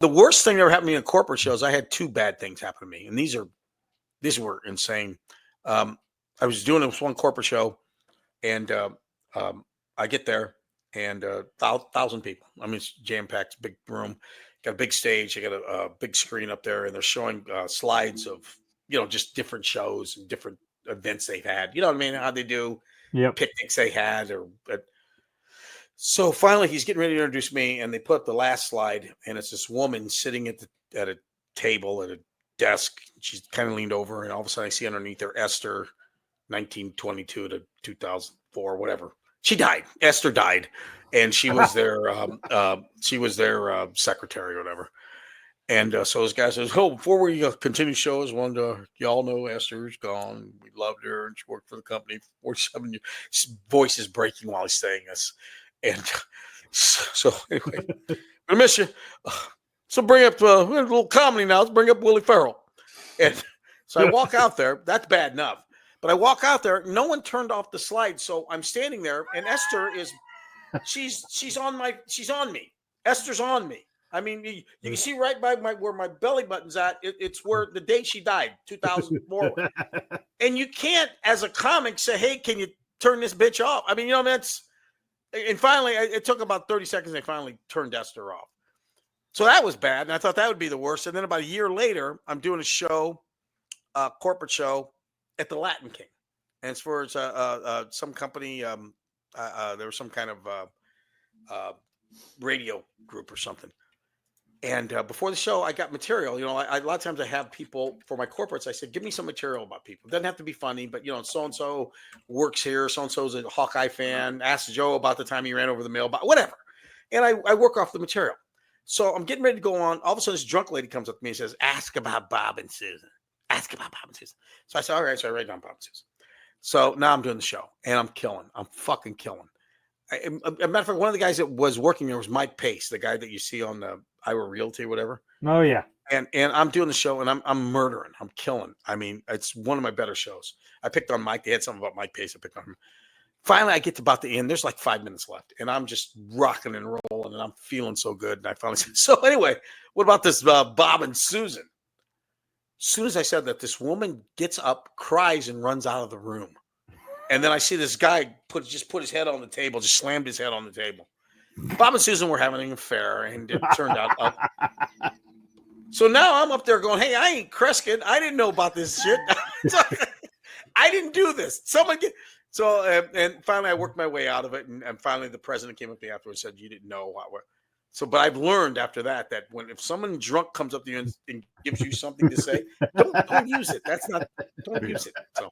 The worst thing that ever happened to me in corporate shows, I had two bad things happen to me, and these were insane. Um, I was doing this one corporate show, and um, I get there, and 1,000 people. I mean, it's jam packed, big room, got a big stage, they got a big screen up there, and they're showing slides of just different shows and different events they've had. You know what I mean? How they do Yep. picnics they had, or so finally he's getting ready to introduce me, and they put up the last slide, and it's this woman sitting at a table at a desk. She's kind of leaned over, and all of a sudden I see underneath her Esther, 1922 to 2004, whatever. She died. Esther died, and she was their secretary or whatever. And so this guy says, "Oh, before we continue shows, wanted to y'all know Esther's gone. We loved her, and she worked for the company for 47 years." His voice is breaking while he's saying this, and so anyway, I miss you. So bring up a little comedy now. Let's bring up Willie Farrell. And so I walk out there. That's bad enough. But I walk out there. No one turned off the slide, so I'm standing there, and Esther is, she's on me. Esther's on me. I mean, you can see right by where my belly button's at. It's where the day she died, 2004. And you can't, as a comic, say, "Hey, can you turn this bitch off?" I mean, that's. And finally, it took about 30 seconds. They finally turned Esther off. So that was bad, and I thought that would be the worst. And then about a year later, I'm doing a show, corporate show, at the Latin King, and it's for some company. There was some kind of radio group or something. And before the show, I got material. A lot of times I have people for my corporates. I said, "Give me some material about people. It doesn't have to be funny, but so and so works here. So and so's a Hawkeye fan. Ask Joe about the time he ran over the mailbox, whatever." And I work off the material. So I'm getting ready to go on. All of a sudden, this drunk lady comes up to me and says, "Ask about Bob and Susan. Ask about Bob and Susan." So I said, "All right." So I write down Bob and Susan. So now I'm doing the show, and I'm killing. I'm fucking killing. A matter of fact, one of the guys that was working there was Mike Pace, the guy that you see on the Iowa Realty or whatever. Oh yeah. And I'm doing the show, and I'm murdering. I'm killing. I mean, it's one of my better shows. I picked on Mike. They had something about Mike Pace. I picked on him. Finally, I get to about the end. There's like 5 minutes left, and I'm just rocking and rolling, and I'm feeling so good. And I finally said, "So anyway, what about this Bob and Susan?" As soon as I said that, this woman gets up, cries, and runs out of the room. And then I see this guy put his head on the table, just slammed his head on the table. Bob and Susan were having an affair, and it turned out. So now I'm up there going, "Hey, I ain't Kreskin. I didn't know about this shit. I didn't do this. Someone get." So and finally I worked my way out of it, and finally the president came up to me afterwards and said, "You didn't know what." So, but I've learned after that if someone drunk comes up to you and gives you something to say, don't use it. Don't use it. So.